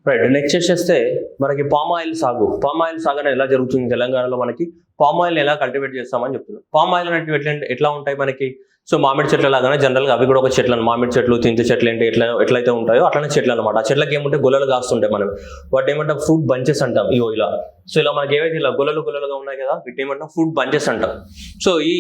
Right. Next వచ్చేస్తే మనకి palm oil సాగు అనేది ఎలా జరుగుతుంది తెలంగాణలో? మనకి పామ్ ఆయిల్ ఎలా కల్టివేట్ చేస్తామని చెప్తున్నాం. పామ్ ఆయిల్ అనేవి ఎట్లా ఉంటాయి మనకి? సో మామిడి చెట్ల లాగానే జనరల్గా అవి కూడా ఒక చెట్లు, మామిడి చెట్లు, చింత చెట్లు ఏంటి ఎట్లయితే ఉంటాయో అట్లనే చెట్లు అనమాట. ఆ చెట్లకి ఏముంటే గొల్లలు కాస్తుంటాయి. మనం వాటి ఏమంటాం? ఫ్రూట్ బంచెస్ అంటాం. ఇవో ఇలా. సో ఇలా మనకి ఏవైతే ఇలా గొల్లలుగా ఉన్నాయి కదా, వీటి ఏమంటాం? ఫ్రూట్ బంచెస్ అంటాం. సో ఈ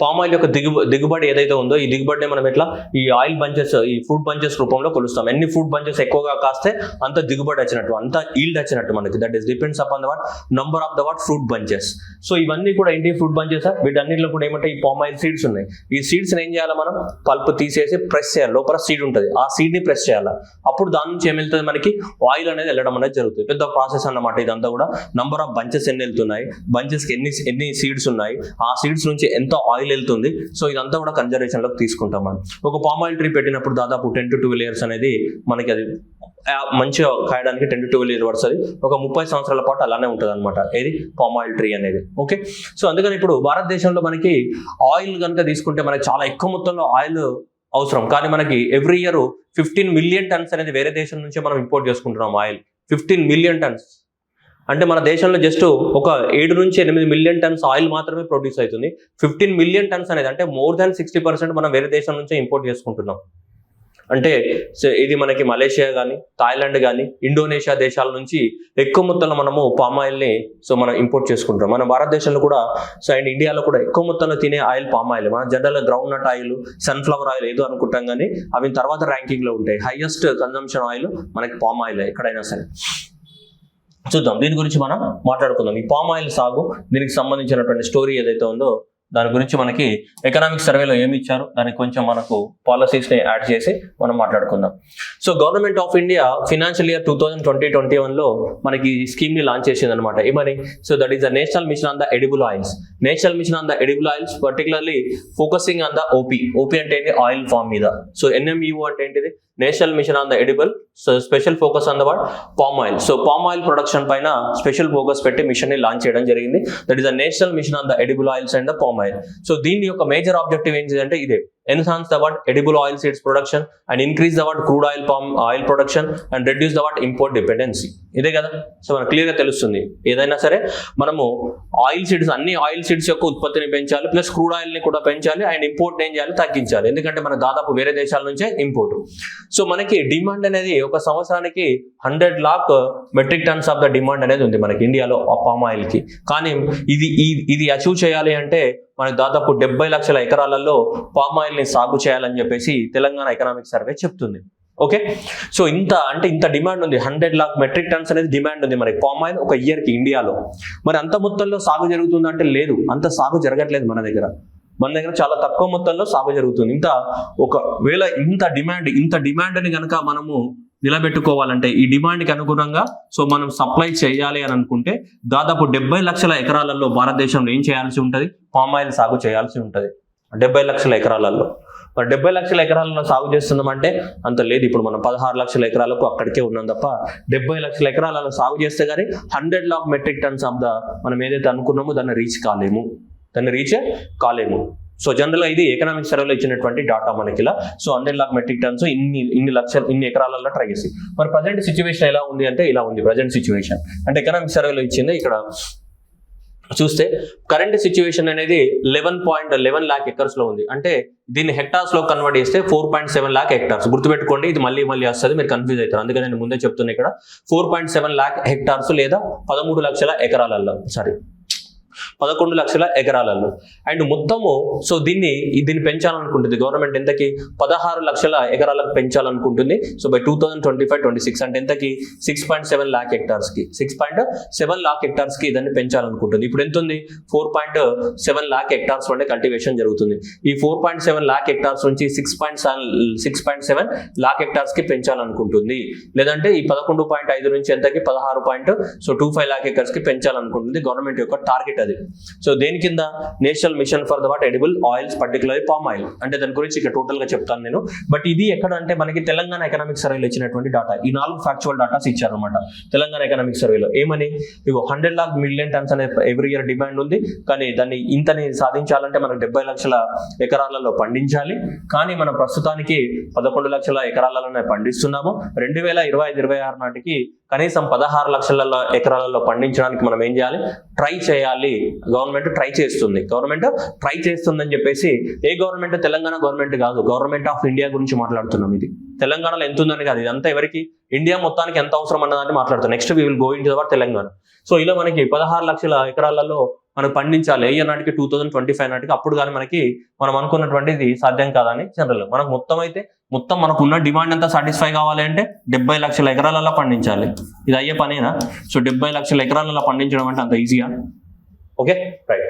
పామ్ ఆయిల్ యొక్క దిగుబడి ఏదైతే ఉందో, ఈ దిగుబడిని మనం ఎట్లా ఈ ఆయిల్ బంచెస్, ఈ ఫ్రూట్ బంచెస్ రూపంలో కొలుస్తాం. ఎన్ని ఫ్రూట్ బంచెస్ ఎక్కువగా కాస్తే అంత దిగుబడి వచ్చినట్టు, అంత ఈల్డ్ వచ్చినట్టు మనకి. That is depends upon the what number of the what fruit bunches. So ఇవన్నీ కూడా ఏంటి? Fruit bunches. వీటన్నిటిలో కూడా ఏమంటే ఈ పామ్ ఆయిల్ సీడ్స్ ఉన్నాయి. ఈ సీడ్స్ ఏం చేయాలి? మనం పల్ప్ తీసేసి ప్రెస్ చేయాలి. లోపల సీడ్ ఉంటుంది, ఆ సీడ్ ని ప్రెస్ చేయాలి. అప్పుడు దాని నుంచి ఏం వెళ్తుంది? మనకి ఆయిల్ అనేది వెళ్ళడం అనేది జరుగుతుంది. పెద్ద ప్రాసెస్ అన్నమాట ఇదంతా కూడా. నంబర్ ఆఫ్ బంచెస్ ఎన్ని వెళ్తున్నాయి, బంచెస్ కి ఎన్ని సీడ్స్ ఉన్నాయి, ఆ సీడ్స్ నుంచి ఎంత ఆయిల్ వెళ్తుంది. సో ఇదంతా కూడా కన్జర్వేషన్ లోకి తీసుకుంటాం మనం. ఒక పామ్ ఆయిల్ ట్రీ పెట్టినప్పుడు దాదాపు 10 to 12 years అనేది మనకి అది మంచిగా కాయడానికి 10 to 12 years పడుతుంది. ఒక 30 సంవత్సరాల పాటు అలానే ఉంటుంది అనమాట. ఏది? పామ్ ఆయిల్ ట్రీ అనేది. ఓకే. సో అందుకని ఇప్పుడు భారతదేశంలో మనకి ఆయిల్ కనుక తీసుకుంటే మనకి చాలా ఎక్కువ మొత్తంలో ఆయిల్ అవసరం. కానీ మనకి ఎవ్రీ ఇయర్ 15 million tons అనేది వేరే దేశం నుంచి మనం ఇంపోర్ట్ చేసుకుంటున్నాం ఆయిల్. 15 million tons అంటే మన దేశంలో జస్ట్ ఒక 7 నుంచి 8 million tons ఆయిల్ మాత్రమే ప్రొడ్యూస్ అవుతుంది. 15 million tons అనేది అంటే మోర్ దాన్ 60% మనం వేరే దేశం నుంచే ఇంపోర్ట్ చేసుకుంటున్నాం. అంటే ఇది మనకి మలేషియా కానీ, థాయిలాండ్ కానీ, ఇండోనేషియా దేశాల నుంచి ఎక్కువ మొత్తంలో మనము పామ్ ఆయిల్ని మనం ఇంపోర్ట్ చేసుకుంటాం. మన భారతదేశంలో కూడా అండ్ ఇండియాలో కూడా ఎక్కువ మొత్తంలో తినే ఆయిల్ పామ్ ఆయిల్. మన జనరల్గా groundnut oil, sunflower oil ఏదో అనుకుంటాం, కానీ అవి తర్వాత ర్యాంకింగ్లో ఉంటాయి. హైయెస్ట్ కన్జంప్షన్ ఆయిల్ మనకి పామ్ ఆయిల్ ఎక్కడైనా సరే. చూద్దాం, దీని గురించి మనం మాట్లాడుకుందాం. ఈ పామ్ ఆయిల్ సాగు, దీనికి సంబంధించినటువంటి స్టోరీ ఏదైతే ఉందో దాని గురించి మనకి ఎకనామిక్ సర్వేలో ఏమి ఇచ్చారు, దానికి కొంచెం మనకు పాలసీస్ని యాడ్ చేసి మనం మాట్లాడుకుందాం. So government of India financial year 2020-21లో మనకి ఈ స్కీమ్ని లాంచ్ చేసింది అనమాట. ఏమని? So that is the national mission on the edible oils. National mission on the edible oils particularly focusing on the OP. OP అంటే ఏంటి? ఆయిల్ ఫామ్ మీద. సో ఎన్ఎంఈఓ అంటే ఏంటిది? National mission on the edible. So special focus on the what? Palm oil. So palm oil production పైన special focus పెట్టి machine ని launch చేయడం జరిగింది. That is the national mission on the edible oils and the palm oil. So దీని యొక్క major objective ఏంటంటే ఇదే: enhance the what edible oil seeds production and increase the what crude oil palm oil production and reduce the what import dependency. ఇదే కదా. So మనకు clear గా తెలుస్తుంది, ఏదైనా సరే మనము ఆయిల్ సీడ్స్, అన్ని ఆయిల్ సీడ్స్ యొక్క ఉత్పత్తిని పెంచాలి, ప్లస్ క్రూడ్ ఆయిల్ ని కూడా పెంచాలి, అండ్ ఇంపోర్ట్ ఏం చేయాలి? తగ్గించాలి. ఎందుకంటే మన దాదాపు వేరే దేశాల నుంచే ఇంపోర్ట్. సో మనకి డిమాండ్ అనేది ఒక సంవత్సరానికి 100 lakh metric turns of the demand అనేది ఉంది మనకి ఇండియాలో పామ్ ఆయిల్ కి. కానీ ఇది అచీవ్ చేయాలి అంటే మనకి దాదాపు 70 లక్షల ఎకరాలలో పామ్ ఆయిల్ ని సాగు చేయాలని చెప్పేసి తెలంగాణ ఎకనామిక్ సర్వే చెప్తుంది. ఓకే. సో ఇంత డిమాండ్ ఉంది. 100 lakh మెట్రిక్ టన్స్ అనేది డిమాండ్ ఉంది మనకి పామ్ ఆయిల్ ఒక ఇయర్ కి ఇండియాలో. మరి అంత మొత్తంలో సాగు జరుగుతుందంటే లేదు, అంత సాగు జరగట్లేదు మన దగ్గర చాలా తక్కువ మొత్తంలో సాగు జరుగుతుంది. ఒకవేళ ఇంత డిమాండ్ని కనుక మనము నిలబెట్టుకోవాలంటే, ఈ డిమాండ్కి అనుగుణంగా సో మనం సప్లై చేయాలి అని అనుకుంటే దాదాపు 70 లక్షల ఎకరాలలో భారతదేశంలో ఏం చేయాల్సి ఉంటుంది? పామ్ ఆయిల్ సాగు చేయాల్సి ఉంటుంది. 70 లక్షల ఎకరాలలో. మరి 70 లక్షల ఎకరాలలో సాగు చేస్తున్నామంటే అంత లేదు. ఇప్పుడు మనం 16 లక్షల ఎకరాలకు అక్కడికే ఉన్నాం తప్ప 70 లక్షల ఎకరాలలో సాగు చేస్తే కానీ 100 lakh metric turns of the మనం ఏదైతే అనుకున్నామో దాన్ని రీచ్ కాలేము. సో జనరల్ గా ఇది ఎకనామిక్ సర్వేలో ఇచ్చినటువంటి డాటా మనకి ఇలా. సో 100 lakh మెట్రిక్ టన్స్ ఇన్ని ఎకరాలలో ట్రై చేసి. మరి ప్రజెంట్ సిచ్యువేషన్ ఎలా ఉంది అంటే ఇలా ఉంది ప్రజెంట్ సిచ్యువేషన్. అంటే ఎకనామిక్ సర్వేలో ఇచ్చింది ఇక్కడ చూస్తే కరెంట్ సిచ్యువేషన్ అనేది 11.11 lakh ఎకర్స్ లో ఉంది. అంటే దీన్ని హెక్టార్స్ లో కన్వర్ట్ చేస్తే 4.7 lakh హెక్టార్స్. గుర్తుపెట్టుకోండి, ఇది మళ్ళీ వస్తుంది, మీరు కన్ఫ్యూజ్ అవుతారు. అందుకని నేను ముందే చెప్తున్నా ఇక్కడ 4.7 lakh హెక్టార్స్ లేదా 11 లక్షల ఎకరాలలో 11 లక్షల ఎకరాలలో. అండ్ మొత్తము సో దీన్ని పెంచాలనుకుంటుంది గవర్నమెంట్ ఎంతకి? 16 లక్షల ఎకరాలకు పెంచాలనుకుంటుంది. సో బై 2025-26 అంటే ఎంతకి? 6.7 lakh హెక్టార్స్ కి 6.7 lakh హెక్టార్స్ కి దాన్ని పెంచాలనుకుంటుంది. ఇప్పుడు ఎంత ఉంది? 4.7 lakh హెక్టార్స్ వరకు కల్టివేషన్ జరుగుతుంది. ఈ 4.7 lakh హెక్టార్స్ నుంచి 6.7 lakh హెక్టార్స్ కి పెంచాలనుకుంటుంది. లేదంటే ఈ 11.5 నుంచి ఎంతకి? 16.25 lakh ఎకర్స్ కి పెంచాలనుకుంటుంది గవర్నమెంట్ యొక్క టార్గెట్. అది. సో దేని కింద? National mission for the edible oils, particularly palm oil. అంటే దాని గురించి ఇక్కడ టోటల్ గా చెప్తాను నేను. బట్ ఇది ఎక్కడ అంటే మనకి తెలంగాణ ఎకనామిక్ సర్వేలో ఇచ్చినటువంటి డాటా. ఈ 4 ఫ్యాక్చువల్ డాటాస్ ఇచ్చారనమాట తెలంగాణ ఎకనామిక్ సర్వేలో. ఏమని? ఇగో 100 lakh million tons అనే ఎవ్రీ ఇయర్ డిమాండ్ ఉంది, కానీ దాన్ని ఇంతని సాధించాలంటే మనకు 70 లక్షల ఎకరాలలో పండించాలి. కానీ మనం ప్రస్తుతానికి 11 లక్షల ఎకరాలలోనే పండిస్తున్నాము. 2025-26 నాటికి కనీసం 16 లక్షల ఎకరాలలో పండించడానికి మనం ఏం చేయాలి? ట్రై చేయాలి. గవర్నమెంట్ ట్రై చేస్తుందని చెప్పేసి, ఏ గవర్నమెంట్? తెలంగాణ గవర్నమెంట్ కాదు, గవర్నమెంట్ ఆఫ్ ఇండియా గురించి మాట్లాడుతున్నాం. ఇది తెలంగాణలో ఎంత ఉందని కాదు, ఇదంతా ఎవరికి? ఇండియా మొత్తానికి ఎంత అవసరం అన్నదాన్ని మాట్లాడుతాం. Next we will go in to the Telangana. So ఇలా మనకి 16 లక్షల ఎకరాలలో మనం పండించాలి ఏ నాటికి? 2025 నాటికి. అప్పుడు కానీ మనం అనుకున్నటువంటిది సాధ్యం కాదని జనరల్. మనకు మొత్తం మనకు ఉన్న డిమాండ్ అంతా సాటిస్ఫై కావాలి అంటే 70 లక్షల ఎకరాలలో పండించాలి. ఇది అయ్యే పనేనా? సో 70 లక్షల ఎకరాలలో పండించడం అంటే అంత ఈజీగా? Okay, right.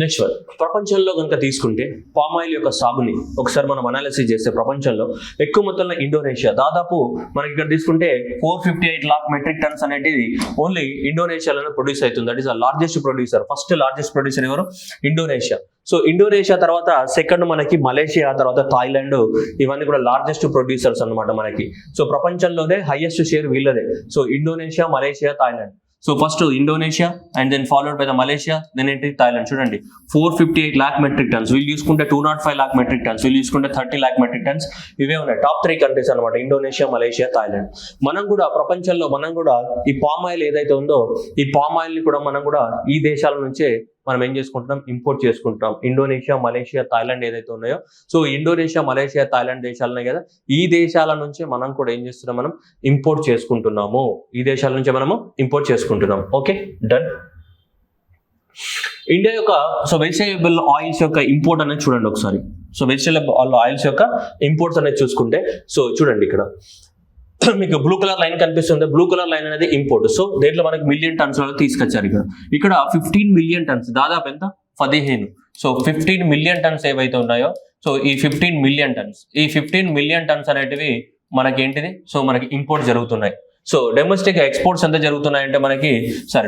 నెక్స్ట్ వన్, ప్రపంచంలో కనుక తీసుకుంటే పామ్ ఆయిల్ యొక్క సాగుని ఒకసారి మనం అనాలిసిస్ చేస్తే ప్రపంచంలో ఎక్కువ మొత్తంలో ఇండోనేషియా, దాదాపు మనకి ఇక్కడ తీసుకుంటే 458 lakh మెట్రిక్ టన్స్ అనేది ఓన్లీ ఇండోనేషియాలోనే ప్రొడ్యూస్ అవుతుంది. That is the largest producer. First largest producer ఎవరు? ఇండోనేషియా. సో ఇండోనేషియా తర్వాత సెకండ్ మనకి మలేషియా, తర్వాత థాయిలాండ్, ఇవన్నీ కూడా లార్జెస్ట్ ప్రొడ్యూసర్స్ అనమాట మనకి. సో ప్రపంచంలోనే హైయెస్ట్ షేర్ వీళ్ళదే. So Indonesia, Malaysia, Thailand. So first Indonesia and then followed by the Malaysia, then ఏంటి? థాయిలాండ్. చూడండి, 458 lakh మెట్రిక్ టన్స్. వీళ్ళు చూసుకుంటే 205 lakh మెట్రిక్ టన్స్. వీళ్ళు చూసుకుంటే 30 lakh మెట్రిక్ టన్స్. ఇవే ఉన్నాయి టాప్ 3 కంట్రీస్ అనమాట, ఇండోనేషియా, మలేషియా, థాయిలాండ్. మనం కూడా ప్రపంచంలో ఈ పామ్ ఆయిల్ ఏదైతే ఉందో, ఈ పామ్ ఆయిల్ ని కూడా మనం కూడా ఈ దేశాల నుంచే మనం ఏం చేసుకుంటున్నాం? ఇంపోర్ట్ చేసుకుంటున్నాం. ఇండోనేషియా, మలేషియా, థాయిలాండ్ ఏదైతే ఉన్నాయో, సో ఇండోనేషియా, మలేషియా, థాయిలాండ్ దేశాలనే కదా, ఈ దేశాల నుంచే మనం కూడా ఏం చేస్తున్నాం? మనం ఇంపోర్ట్ చేసుకుంటున్నాము. ఈ దేశాల నుంచే మనము ఇంపోర్ట్ చేసుకుంటున్నాం. Okay, done. ఇండియా యొక్క వెజిటేబుల్ ఆయిల్స్ యొక్క ఇంపోర్ట్ అనేది చూడండి ఒకసారి. సో వెజిటేబుల్ ఆయిల్స్ యొక్క ఇంపోర్ట్స్ అనేది చూసుకుంటే, సో చూడండి ఇక్కడ మీకు బ్లూ కలర్ లైన్ కనిపిస్తుంది. బ్లూ కలర్ లైన్ అనేది ఇంపోర్ట్. సో దేంట్లో మనకి మిలియన్ టన్స్ తీసుకొచ్చారు. ఇక్కడ 15 మిలియన్ టన్స్, దాదాపు ఎంత? 15. సో 15 మిలియన్ టన్స్ ఏవైతే ఉన్నాయో, సో ఈ 15 మిలియన్ టన్స్ అనేటివి మనకి ఏంటిది? సో మనకి ఇంపోర్ట్ జరుగుతున్నాయి. సో డొమెస్టిక్ ఎక్స్పోర్ట్స్ ఎంత జరుగుతున్నాయంటే మనకి,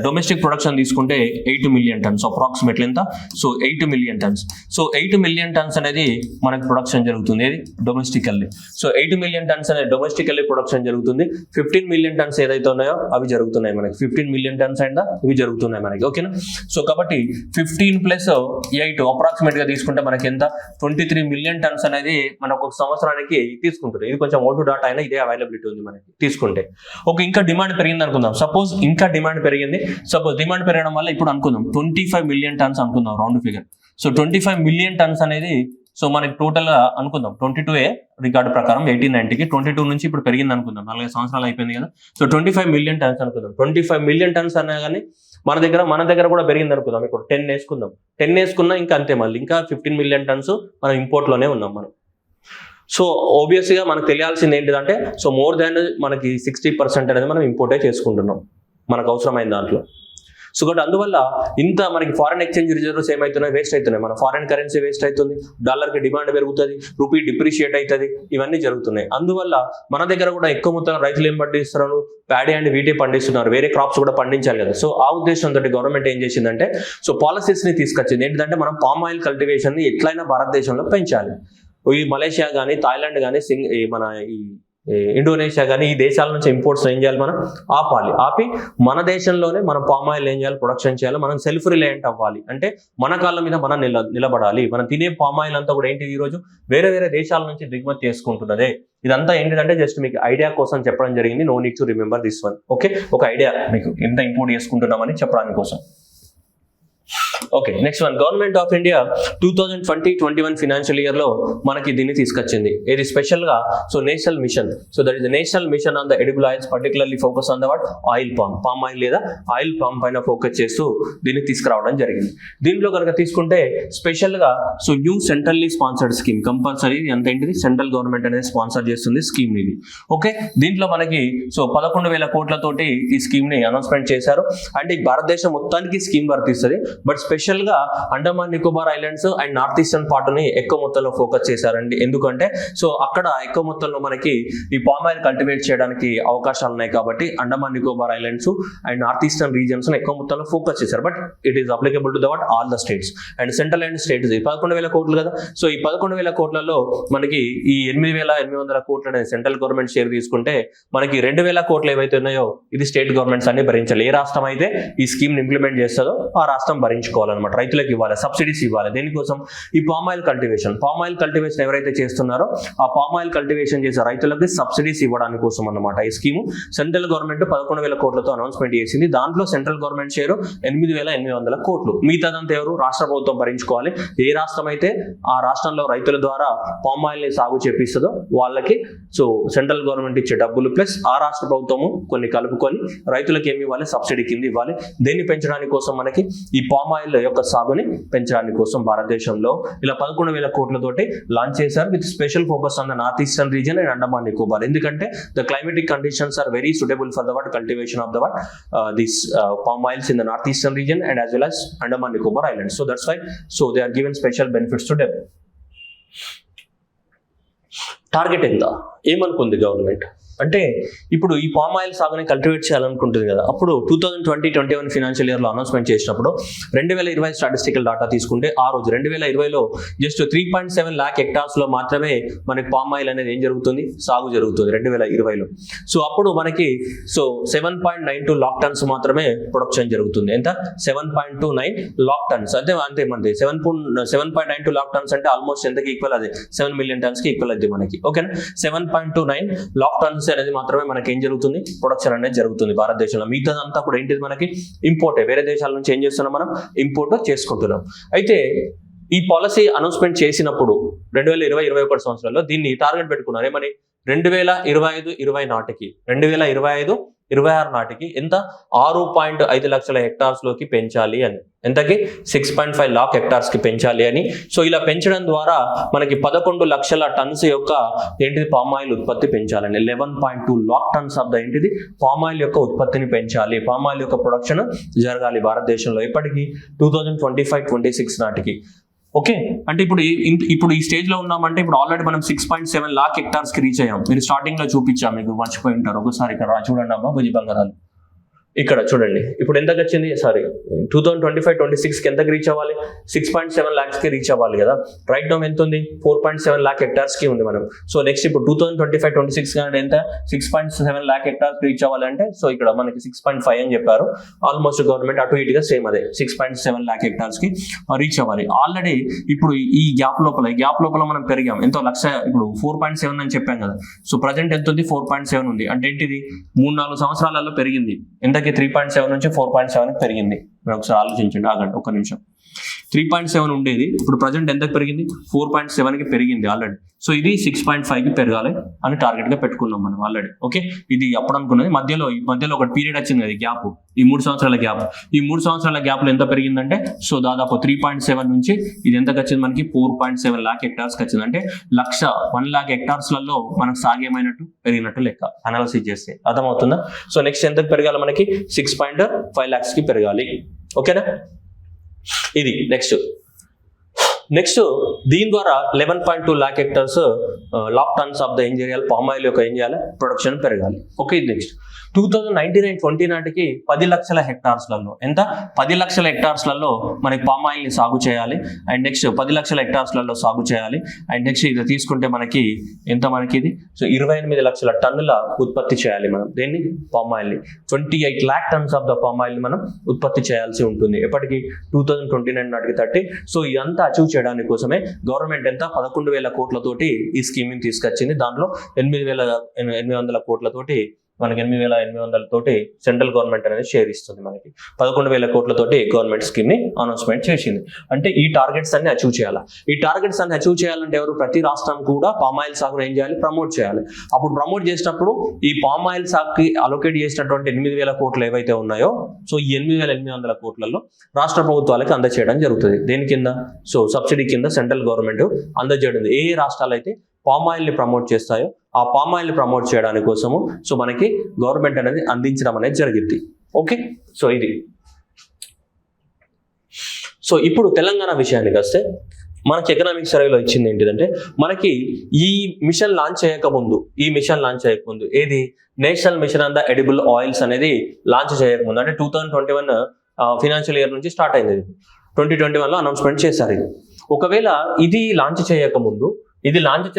డొమెస్టిక్ ప్రొడక్షన్ తీసుకుంటే 8 మిలియన్ టన్స్, అప్రాక్సిమేట్లీ ఎంత? So 8 million tons. So 8 million tons అనేది మనకి ప్రొడక్షన్ జరుగుతుంది. ఏది? డొమెస్టికల్లీ. సో 8 మిలియన్ టన్స్ అనేది డొమెస్టికల్లీ ప్రొడక్షన్ జరుగుతుంది. 15 మిలియన్ టన్స్ ఏదైతే ఉన్నాయో అవి జరుగుతున్నాయి మనకి. 15 మిలియన్ టన్స్ అండ్ ఇవి జరుగుతున్నాయి మనకి. ఓకేనా? సో కాబట్టి 15 + 8 అప్రాక్సిమేట్ గా తీసుకుంటే మనకి ఎంత? 23 మిలియన్ టన్స్ అనేది మనకు ఒక సంవత్సరానికి తీసుకుంటుంది. ఇది కొంచెం ఓటు డాటా అయినా ఇదే అవైలబిలిటీ ఉంది మనకి తీసుకుంటే. ఓకే, ఇంకా డిమాండ్ పెరిగింది అనుకుందాం. సపోజ్ ఇంకా డిమాండ్ పెరిగింది. డిమాండ్ పెరగడం వల్ల ఇప్పుడు అనుకుందాం 25 మిలియన్ టన్స్ అనుకుందాం, round figure. So 25 million tons అనేది సో మనకి టోటల్ గా అనుకుందాం 22A రికార్డు ప్రకారం 1890కి 22 నుంచి ఇప్పుడు పెరిగింది అనుకుందాం. 4 సంవత్సరాలు అయిపోయింది కదా. సో 25 మిలియన్ టన్స్ అనుకుందాం. 25 మిలియన్ టన్స్ అన్నా కానీ మన దగ్గర కూడా పెరిగింది అనుకుందాం. ఇప్పుడు 10 వేసుకుందాం. 10 వేసుకున్నా ఇంకా అంతే, మళ్ళీ ఇంకా 15 మిలియన్ టన్స్ మనం ఇంపోర్ట్ లోనే ఉన్నాం మనం. సో ఆబ్వియస్ గా మనకు తెలియాల్సింది ఏంటిదంటే, సో మోర్ దాన్ మనకి 60% అనేది మనం ఇంపోర్టే చేసుకుంటున్నాం మనకు అవసరమైన దాంట్లో. సో కాబట్టి అందువల్ల ఇంత మనకి ఫారెన్ ఎక్స్చేంజ్ రిజర్వ్స్ ఏమవుతున్నాయి? వేస్ట్ అవుతున్నాయి. మన ఫారెన్ కరెన్సీ వేస్ట్ అవుతుంది, డాలర్కి డిమాండ్ పెరుగుతుంది, రూపీ డిప్రిషియేట్ అవుతుంది, ఇవన్నీ జరుగుతున్నాయి. అందువల్ల మన దగ్గర కూడా ఎక్కువ మొత్తం రైతులు ఏం పండిస్తున్నారు? ప్యాడీ అండ్ వీటే పండిస్తున్నారు. వేరే క్రాప్స్ కూడా పండించాలి కదా. సో ఆ ఉద్దేశంతో గవర్నమెంట్ ఏం చేసిందంటే, సో పాలసీస్ ని తీసుకొచ్చింది. ఏంటంటే మనం పామ్ ఆయిల్ కల్టివేషన్ ని ఎట్లయినా భారతదేశంలో పెంచాలి. ఈ మలేషియా కానీ, థాయిలాండ్ కానీ, మన ఈ ఇండోనేషియా కానీ, ఈ దేశాల నుంచి ఇంపోర్ట్స్ ఏం చేయాలి? మనం ఆపి మన దేశంలోనే మనం పామ్ ఆయిల్ ఏం చేయాలి? ప్రొడక్షన్ చేయాలి. మనం సెల్ఫ్ రిలయంట్ అవ్వాలి. అంటే మన కాళ్ళ మీద మనం నిలబడాలి. మనం తినే పామ్ ఆయిల్ అంతా కూడా ఏంటి? ఈ రోజు వేరే దేశాల నుంచి దిగుమతి చేసుకుంటున్నదే. ఇదంతా ఏంటిదంటే జస్ట్ మీకు ఐడియా కోసం చెప్పడం జరిగింది. No need to remember this one. Okay, ఒక ఐడియా మీకు ఎంత ఇంపోర్ట్ చేసుకుంటున్నామని చెప్పడానికి కోసం. Okay, next one, government of India 2020-21 financial year లో మనకి దీన్ని తీసుకొచ్చింది. ఇది స్పెషల్ గా so national mission. So that is the national mission on the edible oils, particularly focus on the oil palm oil లేదా ఆయిల్ పామ్ పైన focus చేస్తూ దీన్ని తీసుకురావడం జరిగింది. దీంట్లో కనుక తీసుకుంటే స్పెషల్ గా so new centrally sponsored scheme, compulsory ఎంత ఏంటిది? సెంట్రల్ గవర్నమెంట్ అనేది స్పాన్సర్ చేస్తుంది స్కీమ్ ఇది. ఓకే, దీంట్లో మనకి సో 11,000 కోట్లతోటి ఈ స్కీమ్ ని అనౌన్స్మెంట్ చేశారు. అంటే భారతదేశం మొత్తానికి స్కీమ్ వర్తిస్తుంది. బట్ స్పెషల్ గా Andaman Nicobar islands and north eastern part ని ఎక్కువ మొత్తంలో ఫోకస్ చేశారండి. ఎందుకంటే సో అక్కడ ఎక్కువ మొత్తంలో మనకి ఈ పామ్ ఆయిల్ కల్టివేట్ చేయడానికి అవకాశాలు ఉన్నాయి కాబట్టి Andaman Nicobar islands and north eastern reasons ఎక్కువ మొత్తంలో ఫోకస్ చేశారు. But it is applicable to the what all the states and central and states. 11,000 కోట్లు కదా. సో ఈ 11,000 కోట్లలో మనకి ఈ 8,800 కోట్లు అనేది సెంట్రల్ గవర్నమెంట్ షేర్ తీసుకుంటే మనకి 2,000 కోట్లు ఏవైతే ఉన్నాయో ఇది స్టేట్ గవర్నమెంట్స్ అన్ని భరించాలి. ఏ రాష్ట్రం అయితే ఈ స్కీమ్ ఇంప్లిమెంట్ చేస్తుందో ఆ రాష్ట్రం భరించుకోవాలన్నమాట. రైతులకు ఇవ్వాలి, సబ్సిడీస్ ఇవ్వాలి. దేనికోసం? ఈ palm oil cultivation. Palm oil cultivation ఎవరైతే చేస్తున్నారో ఆ పామ్ ఆయిల్ కల్టివేషన్ చేసే రైతులకు సబ్సిడీస్ ఇవ్వడానికి కోసం అన్నమాట ఈ స్కీమ్. సెంట్రల్ గవర్నమెంట్ 11,000 కోట్లతో అనౌన్స్మెంట్ చేసింది. దాంట్లో సెంట్రల్ గవర్నమెంట్ షేర్ 8,800 కోట్లు. మిగతాదంతా ఎవరు? రాష్ట్ర ప్రభుత్వం భరించుకోవాలి. ఏ రాష్ట్రం అయితే ఆ రాష్ట్రంలో రైతుల ద్వారా పామ్ ఆయిల్ ని సాగు చేపిస్తుందో వాళ్ళకి సో సెంట్రల్ గవర్నమెంట్ ఇచ్చే డబ్బులు ప్లస్ ఆ రాష్ట్ర ప్రభుత్వము కొన్ని కలుపుకొని రైతులకు ఏమి ఇవ్వాలి? సబ్సిడీ కింద ఇవ్వాలి. దేన్ని పెంచడానికి కోసం? మనకి ఈ పామ్ ఆయిల్ యొక్క సాగుని పెంచడానికి కోసం భారతదేశంలో ఇలా 11,000 కోట్లతోటి లాంచ్ చేశారు with special focus on the north eastern region and Andaman Nicobar. ఎందుకంటే the climatic conditions are very suitable for the cultivation of the these palm oils in the northeastern region and as well as Andaman Nicobar Islands. So that's why they are given special benefits to them. Target ఎంత ఏమనుకుంది government అంటే ఇప్పుడు ఈ palm oil సాగుని cultivate చేయాలనుకుంటుంది కదా. అప్పుడు 2020-21 financial ఇయర్లో announcement చేసినప్పుడు 2020 statistical data తీసుకుంటే ఆ రోజు 2020లో జస్ట్ 3.7 lakh హెక్టార్స్లో మాత్రమే మనకి పామ్ ఆయిల్ అనేది ఏం జరుగుతుంది? సాగు జరుగుతుంది 2020లో. సో అప్పుడు మనకి 7.92 లాక్ టన్స్ మాత్రమే ప్రొడక్షన్ జరుగుతుంది. ఎంత? 7.29 లాక్ టన్స్. అంతే మనది 7.92 లాక్ టన్స్ అంటే ఆల్మోస్ట్ ఎంతకి ఈక్వల్? అది 7 మిలియన్ టన్స్ కి ఈక్వల్ అది మనకి. ఓకేనా? 7.29 లాక్ టన్స్ అనేది మాత్రమే మనకి ఏం జరుగుతుంది? ప్రొడక్షన్ అనేది జరుగుతుంది భారతదేశంలో. మిగతాదంతా కూడా ఏంటిది? మనకి ఇంపోర్టే. వేరే దేశాల నుంచి ఏం చేస్తున్నాం? మనం ఇంపోర్ట్ చేసుకుంటున్నాం. అయితే ఈ పాలసీ అనౌన్స్మెంట్ చేసినప్పుడు 2020-21 సంవత్సరాల్లో దీన్ని టార్గెట్ పెట్టుకున్నారు. ఏమని? 2025-26 నాటికి ఎంత? 6.5 లక్షల హెక్టార్స్ లోకి పెంచాలి అని. ఎంతకి? 6.5 లాక్ హెక్టార్స్ కి పెంచాలి అని. సో ఇలా పెంచడం ద్వారా మనకి 11 లక్షల టన్స్ యొక్క ఏంటిది? పామ్ ఆయిల్ ఉత్పత్తి పెంచాలని. 11.2 లాక్ టన్స్ ఆఫ్ ద ఏంటిది? పామ్ ఆయిల్ యొక్క ఉత్పత్తిని పెంచాలి. పామ్ ఆయిల్ యొక్క ప్రొడక్షన్ జరగాలి భారతదేశంలో. ఎప్పటికి? 2025-26 నాటికి. ఓకే, అంటే ఇప్పుడు ఈ స్టేజ్ లో ఉన్నామంటే ఇప్పుడు ఆల్రెడీ మనం 6.7 లాక్ హెక్టార్స్ కి రీచ్ అయ్యాం. మీరు స్టార్టింగ్ లో చూపించాం, మీకు మర్చిపోయి ఉంటారు. ఒకసారి ఇక్కడ చూడండి అమ్మా, భుజి బంగారాలు ఇక్కడ చూడండి. ఇప్పుడు ఎంతకు వచ్చింది? సారీ, 2025-26 కి ఎంతకు రీచ్ అవ్వాలి? 6.7 lakhs కి రీచ్ అవ్వాలి కదా. రైట్ నౌ ఎంత ఉంది? 4.7 lakh హెక్టార్స్ కి ఉంది మనం. సో నెక్స్ట్ ఇప్పుడు 2025-26 కానీ ఎంత? 6.7 lakh హెక్టార్స్ రీచ్ అవ్వాలంటే సో ఇక్కడ మనకి 6.5 అని చెప్పారు. ఆల్మోస్ట్ గవర్నమెంట్ అటు ఇటుగా సేమ్ అదే 6.7 lakh హెక్టార్స్ కి రీచ్ అవ్వాలి. ఆల్రెడీ ఇప్పుడు ఈ గ్యాప్ లోపల మనం పెరిగాం. ఎంతో లక్ష, ఇప్పుడు 4.7 అని చెప్పాం కదా. సో ప్రజెంట్ ఎంత ఉంది? 4.7 ఉంది. అంటే ఏంటిది? 3-4 సంవత్సరాలలో పెరిగింది. ఎంతకి? 3.7 నుంచి 4.7 పెరిగింది. మీరు ఒకసారి ఆలోచించండి, ఆగండి ఒక్క నిమిషం. 3.7 ఉండేది, ఇప్పుడు ప్రజెంట్ ఎంతకు పెరిగింది? 4.7 కి పెరిగింది ఆల్రెడీ. సో ఇది 6.5 కి పెరగాలి అని టార్గెట్ గా పెట్టుకున్నాం మనం ఆల్రెడీ. ఓకే, ఇది అప్పుడు అనుకున్నది. మధ్యలో ఒక పీరియడ్ వచ్చింది కదా, గ్యాప్. ఈ 3 సంవత్సరాల గ్యాప్. ఈ 3 సంవత్సరాల గ్యాప్ లో ఎంత పెరిగిందంటే సో దాదాపు 3.7 నుంచి ఇది ఎంతకు వచ్చింది మనకి? 4.7 lakh హెక్టార్స్ కి వచ్చింది. అంటే 1 lakh హెక్టార్స్ లలో మనకు సాగేమైనట్టు పెరిగినట్టు లెక్క అనాలిసిస్ చేస్తే. అర్థమవుతుందా? సో నెక్స్ట్ ఎంతకు పెరగాలి మనకి? 6.5 lakhs కి పెరగాలి. ఓకేనా? ఇది నెక్స్ట్ దీని ద్వారా 11.2 lakh hectares lakh tons of the ఏం చేయాలి? పామ్ ఆయిల్ యొక్క ఏం చేయాలి? ప్రొడక్షన్ పెరగాలి. ఓకే, ఇది నెక్స్ట్ 2019-20 నాటికి 10 లక్షల హెక్టార్స్లలో ఎంత? 10 లక్షల హెక్టార్స్లలో మనకి పామ్ ఆయిల్ ని సాగు చేయాలి. అండ్ నెక్స్ట్ 10 లక్షల హెక్టార్స్లలో సాగు చేయాలి. అండ్ నెక్స్ట్ ఇది తీసుకుంటే మనకి ఎంత? మనకి ఇది సో 28 లక్షల టన్నుల ఉత్పత్తి చేయాలి మనం. దేన్ని? పామ్ ఆయిల్ ని. 28 lakh tons of the palm oil ని మనం ఉత్పత్తి చేయాల్సి ఉంటుంది. ఎప్పటికి? 2029 నాటికి 30. సో ఇదంతా అచీవ్ చేయడానికి కోసమే గవర్నమెంట్ ఎంత? 11,000 కోట్లతోటి ఈ స్కీమ్ ని తీసుకొచ్చింది. దాంట్లో 8,800 కోట్లతోటి మనకి 8,800 తోటి సెంట్రల్ గవర్నమెంట్ అనేది షేర్ ఇస్తుంది. మనకి 11,000 కోట్లతోటి గవర్నమెంట్ స్కీమ్ ని అనౌన్స్మెంట్ చేసింది. అంటే ఈ టార్గెట్స్ అన్ని అచీవ్ చేయాలి. ఈ టార్గెట్స్ అన్ని అచీవ్ చేయాలంటే ఎవరు? ప్రతి రాష్ట్రం కూడా పామ్ ఆయిల్ సాగును ఏం చేయాలి? ప్రమోట్ చేయాలి. అప్పుడు ప్రమోట్ చేసినప్పుడు ఈ పామ్ ఆయిల్ సాగుకి అలొకేట్ చేసినటువంటి 8,000 కోట్లు ఏవైతే ఉన్నాయో సో ఈ 8,800 కోట్లలో రాష్ట్ర ప్రభుత్వాలకి అందజేయడం జరుగుతుంది. దేని కింద? సో సబ్సిడీ కింద సెంట్రల్ గవర్నమెంట్ అందజేయడం. ఏ రాష్ట్రాలు అయితే పామ్ ఆయిల్ ని ప్రమోట్ చేస్తాయో ఆ పామ్ ఆయిల్ ని ప్రమోట్ చేయడానికి కోసము సో మనకి గవర్నమెంట్ అనేది అందించడం అనేది జరిగింది. ఓకే, సో ఇది సో ఇప్పుడు తెలంగాణ విషయానికి వస్తే మనకి ఎకనామిక్ సర్వేలో ఇచ్చింది ఏంటిదంటే మనకి ఈ మిషన్ లాంచ్ చేయకముందు ఏది national mission on the edible oils అనేది లాంచ్ చేయకముందు అంటే 2021 ఫినాన్షియల్ ఇయర్ నుంచి స్టార్ట్ అయింది. 2021లో అనౌన్స్మెంట్ చేశారు. ఇది ఒకవేళ ఇది లాంచ్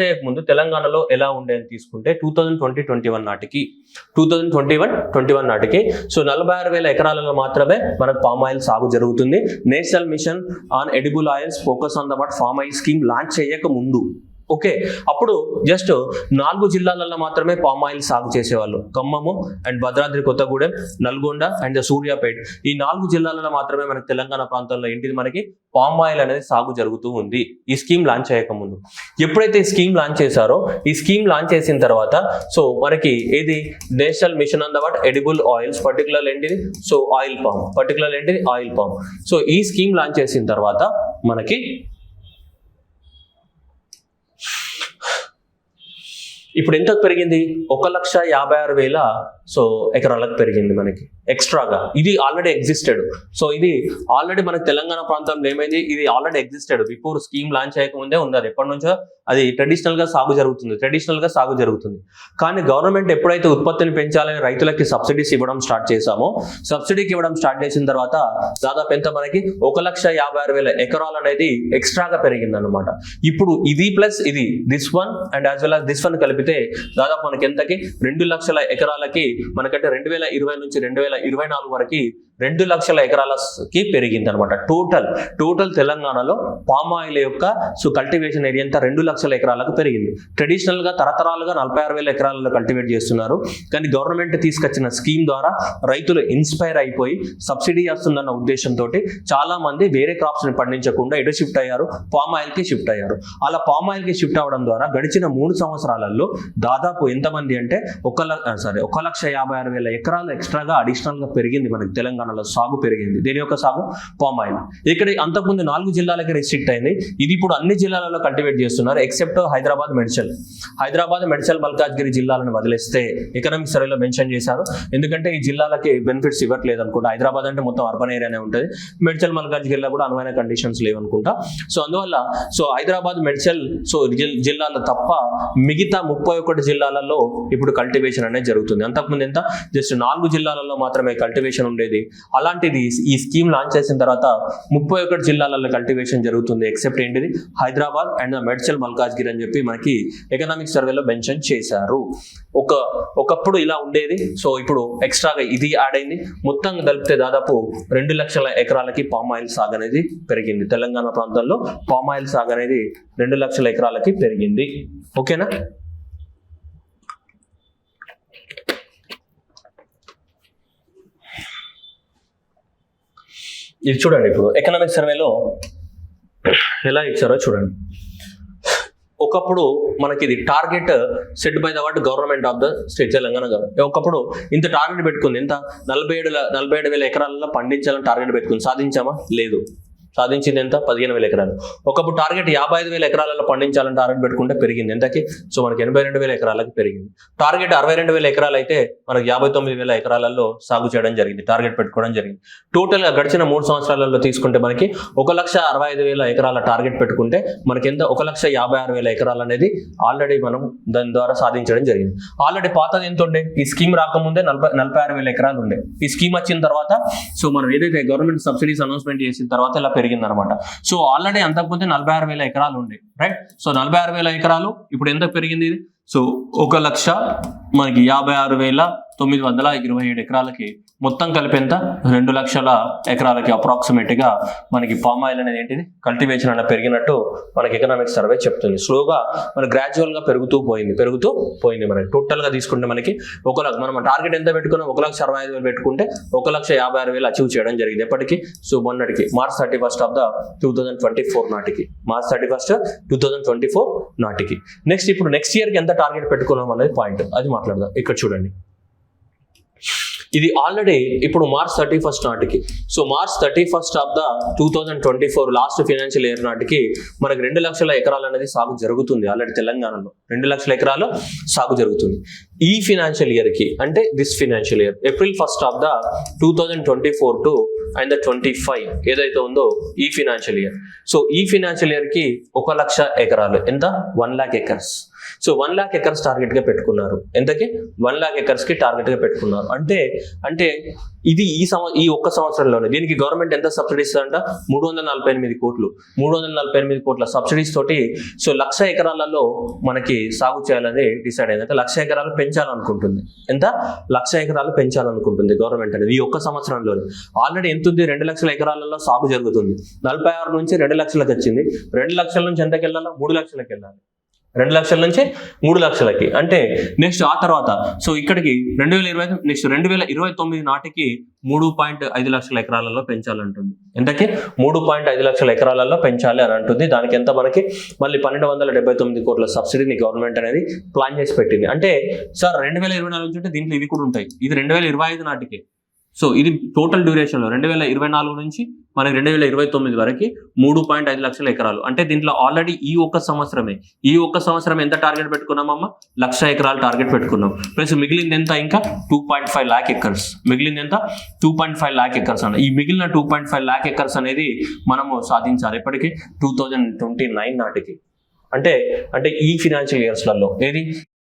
చేయకముందు తెలంగాణలో ఎలా ఉండేది తీసుకుంటే 2021 నాటికి సో 46,000 ఎకరాలలో మాత్రమే మనకు పామ్ ఆయిల్ సాగు జరుగుతుంది. National mission on edible oils focus on the farm oil scheme launch చేయకముందు. ఓకే, అప్పుడు జస్ట్ 4 జిల్లాలలో మాత్రమే పామ్ ఆయిల్ సాగు చేసేవాళ్ళు. ఖమ్మము అండ్ భద్రాద్రి కొత్తగూడెం, నల్గొండ అండ్ సూర్యాపేట్, ఈ 4 జిల్లాలలో మాత్రమే మనకి తెలంగాణ ప్రాంతంలో ఏంటిది మనకి పామ్ ఆయిల్ అనేది సాగు జరుగుతూ ఉంది ఈ స్కీమ్ లాంచ్ చేయకముందు. ఎప్పుడైతే ఈ స్కీమ్ లాంచ్ చేశారో, ఈ స్కీమ్ లాంచ్ చేసిన తర్వాత సో మనకి ఏది national mission on the edible oils particular ఏంటిది సో ఆయిల్ పామ్. సో ఈ స్కీమ్ లాంచ్ చేసిన తర్వాత మనకి ఇప్పుడు ఎంత పెరిగింది? 1,56,000 సో ఎకరాలకు పెరిగింది మనకి ఎక్స్ట్రాగా. ఇది ఆల్రెడీ ఎగ్జిస్టెడ్. సో ఇది ఆల్రెడీ మనకి తెలంగాణ ప్రాంతంలో ఏమైంది, ఇది already existed before scheme launch చేయకముందే ఉంది. అది ఎప్పటి నుంచో అది ట్రెడిషనల్ గా సాగు జరుగుతుంది. కానీ గవర్నమెంట్ ఎప్పుడైతే ఉత్పత్తిని పెంచాలని రైతులకి సబ్సిడీస్ ఇవ్వడం స్టార్ట్ చేశామో, సబ్సిడీకి ఇవ్వడం స్టార్ట్ చేసిన తర్వాత దాదాపు ఎంత మనకి 1,56,000 ఎకరాలు అనేది ఎక్స్ట్రాగా పెరిగింది అనమాట. ఇప్పుడు ఇది ప్లస్ ఇది this one and as well as this one కలిపితే దాదాపు మనకి ఎంతకి 2 లక్షల ఎకరాలకి మనకంటే 2020 నుంచి 2024 వరకు 2 లక్షల ఎకరాలకి పెరిగింది అనమాట. టోటల్ తెలంగాణలో పామ్ ఆయిల్ యొక్క సో కల్టివేషన్ ఏరియా అంతా 2 లక్షల ఎకరాలకు పెరిగింది. ట్రెడిషనల్ గా తరతరాలుగా 46,000 ఎకరాలలో కల్టివేట్ చేస్తున్నారు. కానీ గవర్నమెంట్ తీసుకొచ్చిన స్కీమ్ ద్వారా రైతులు ఇన్స్పైర్ అయిపోయి సబ్సిడీ వస్తుందన్న ఉద్దేశంతో చాలా మంది వేరే క్రాప్స్ ని పండించకుండా ఎటు షిఫ్ట్ అయ్యారు, పామ్ ఆయిల్ కి షిఫ్ట్ అయ్యారు. అలా పామ్ ఆయిల్ కి షిఫ్ట్ అవ్వడం ద్వారా గడిచిన 3 సంవత్సరాలలో దాదాపు ఎంతమంది అంటే 1,56,000 ఎకరాలు ఎక్స్ట్రాగా అడిషనల్ గా పెరిగింది మనకి తెలంగాణలో సాగు పెరిగింది. దేని యొక్క సాగు? Palm oil. ఇక్కడ అంతకుముందు 4 జిల్లాలకి రెస్ట్రిక్ట్ అయింది. ఇది ఇప్పుడు అన్ని జిల్లాలలో కల్టివేట్ చేస్తున్నారు ఎక్సెప్ట్ హైదరాబాద్, మెడ్చల్, మల్కాజ్గిరి జిల్లాలను వదిలేస్తే ఎకనామిక్ సర్వేలో మెన్షన్ చేశారు. ఎందుకంటే ఈ జిల్లాలకి బెనిఫిట్స్ ఇవ్వట్లేదు అనుకుంటా. హైదరాబాద్ అంటే మొత్తం అర్బన్ ఏరియానే ఉంటుంది. మెడ్చల్, మల్కాజ్గిరిలో కూడా అనువైన కండిషన్స్ లేవనుకుంటా. సో అందువల్ల సో హైదరాబాద్, మెడ్చల్ సో జిల్లాలో తప్ప మిగతా 31 జిల్లాలలో ఇప్పుడు కల్టివేషన్ అనేది జరుగుతుంది. అంతకుముందు ఎంత జస్ట్ 4 జిల్లాలలో మాత్రమే కల్టివేషన్ ఉండేది. అలాంటిది ఈ స్కీమ్ లాంచ్ చేసిన తర్వాత 31 జిల్లాలలో కల్టివేషన్ జరుగుతుంది ఎక్సెప్ట్ ఏంటిది హైదరాబాద్ అండ్ మెడ్చల్, మల్కాజ్గిరి అని చెప్పి మనకి ఎకనామిక్ సర్వేలో మెన్షన్ చేశారు. ఒకప్పుడు ఇలా ఉండేది. సో ఇప్పుడు ఎక్స్ట్రాగా ఇది యాడ్ అయింది. మొత్తం కలిపితే దాదాపు 2 లక్షల ఎకరాలకి పామ్ ఆయిల్ సాగు అనేది పెరిగింది. తెలంగాణ ప్రాంతంలో పామ్ ఆయిల్ సాగు అనేది 2 లక్షల ఎకరాలకి పెరిగింది. ఓకేనా? ఇది చూడండి, ఇప్పుడు ఎకనామిక్ సర్వేలో ఎలా ఇచ్చారో చూడండి. ఒకప్పుడు మనకి ఇది target set by the government of the state Telangana government. ఒకప్పుడు ఇంత టార్గెట్ పెట్టుకుంది. ఎంత 47,000 ఎకరాలలో పండించాలని టార్గెట్ పెట్టుకుంది. సాధించామా? లేదు. సాధించింది ఎంత? 15,000 ఎకరాలు. ఒకప్పుడు టార్గెట్ 55,000 ఎకరాలలో పండించాలని టార్గెట్ పెట్టుకుంటే పెరిగింది ఎంతకి? సో మనకి 82,000 ఎకరాలకి పెరిగింది. టార్గెట్ 62,000 ఎకరాలు అయితే మనకి 59,000 ఎకరాలలో సాగు చేయడం జరిగింది, టార్గెట్ పెట్టుకోవడం జరిగింది. టోటల్గా గడిచిన 3 సంవత్సరాలలో తీసుకుంటే మనకి 1,65,000 ఎకరాల టార్గెట్ పెట్టుకుంటే మనకి ఎంత? 1,56,000 ఎకరాలు అనేది ఆల్రెడీ మనం దాని ద్వారా సాధించడం జరిగింది. ఆల్రెడీ పాతది ఎంత ఉండే? ఈ స్కీమ్ రాకముందే 46,000 ఎకరాలు ఉండే. ఈ స్కీమ్ వచ్చిన తర్వాత సో మనం ఏదైతే గవర్నమెంట్ సబ్సిడీస్ అనౌన్స్మెంట్ చేసిన తర్వాత ఇలా పెరిగింది అనమాట. సో ఆల్రెడీ అంతకుముందే 46,000 ఎకరాలు ఉండే, రైట్? సో 46,000 ఎకరాలు ఇప్పుడు ఎంత పెరిగింది ఇది? సో 1,00,000 మనకి 56,927 ఎకరాలకి మొత్తం కలిపి ఎంత? 2 లక్షల ఎకరాలకి అప్రాక్సిమేట్ గా మనకి పామ్ ఆయిల్ అనేది ఏంటిది కల్టివేషన్ అనేది పెరిగినట్టు మనకి ఎకనామిక్ సర్వే చెప్తుంది. స్లోగా మనకి గ్రాడ్యువల్ గా పెరుగుతూ పోయింది. మనకి టోటల్ గా తీసుకుంటే మనకి మనం టార్గెట్ ఎంత పెట్టుకున్నాం? 1,65,000 పెట్టుకుంటే 1,56,000 అచీవ్ చేయడం జరిగింది. ఎప్పటికీ? సో మొన్నటికి మార్చ్ 31 2024 నాటికి, మార్చ్ 31 2024 నాటికి. నెక్స్ట్ ఇప్పుడు నెక్స్ట్ ఇయర్ కి ఎంత టార్గెట్ పెట్టుకున్నాం అనేది పాయింట్, అది మాట్లాడదాం. ఇక్కడ చూడండి, ఇది ఆల్రెడీ ఇప్పుడు మార్చ్ 31 నాటికి, so March 31 of the 2024 last financial year నాటికి మనకి 2 లక్షల ఎకరాలు అనేది సాగు జరుగుతుంది. ఆల్రెడీ తెలంగాణలో 2 లక్షల ఎకరాలు సాగు జరుగుతుంది. ఈ ఫైనాన్షియల్ ఇయర్ కి అంటే this financial year April 1 of the 2024 to and the 25 ఏదైతే ఉందో ఈ ఫినాన్షియల్ ఇయర్. సో ఈ ఫినాన్షియల్ ఇయర్ కి 1,00,000 ఎకరాలు, ఎంత 1 lakh acres. So 1 lakh acres target గా పెట్టుకున్నారు. ఎంతకి 1 lakh acres కి టార్గెట్ గా పెట్టుకున్నారు. అంటే ఇది ఈ ఒక్క సంవత్సరంలోనే దీనికి గవర్నమెంట్ ఎంత సబ్సిడీ ఇస్తుందంట, 348 కోట్లు. 348 కోట్ల సబ్సిడీస్ తోటి సో 1,00,000 ఎకరాలలో మనకి సాగు చేయాలని డిసైడ్ అయింది. అంటే 1,00,000 ఎకరాలు పెంచాలనుకుంటుంది. ఎంత 1,00,000 ఎకరాలు పెంచాలనుకుంటుంది గవర్నమెంట్ అనేది ఈ ఒక్క సంవత్సరంలోనే. ఆల్రెడీ ఎంత ఉంది, 2,00,000 ఎకరాలలో సాగు జరుగుతుంది. 46 నుంచి 2,00,000కి వచ్చింది. 2,00,000 నుంచి ఎంతకి వెళ్ళాలా, 3,00,000కి వెళ్ళాలి. 2,00,000 నుంచి 3,00,000కి. అంటే నెక్స్ట్ ఆ తర్వాత సో ఇక్కడికి 2029 నాటికి 3.5 లక్షల ఎకరాలలో పెంచాలంటుంది. ఎంతకి 3.5 లక్షల ఎకరాలలో పెంచాలి అని అంటుంది. దానికి ఎంత మనకి మళ్ళీ 1,279 కోట్ల సబ్సిడీని గవర్నమెంట్ అనేది ప్లాన్ చేసి పెట్టింది. అంటే సార్ 2024 నుంచి అంటే దీంట్లో ఇవి కూడా ఉంటాయి. ఇది 2025 నాటికి. సో ఇది టోటల్ డ్యూరేషన్లో 2024 నుంచి మనకి 2029 వరకు 3.5 లక్షల ఎకరాలు. అంటే దీంట్లో ఆల్రెడీ ఈ ఒక్క సంవత్సరం ఎంత టార్గెట్ పెట్టుకున్నామమ్మా, 1,00,000 ఎకరాలు టార్గెట్ పెట్టుకున్నాం. ప్లస్ మిగిలింది ఎంత, ఇంకా 2.5 lakh acres. మిగిలింది ఎంత, 2.5 lakh acres అన్న. ఈ మిగిలిన 2.5 lakh acres అనేది మనము సాధించాలి ఎప్పటికీ 2029 నాటికి. అంటే ఈ ఫినాన్షియల్ ఇయర్స్లలో ఏది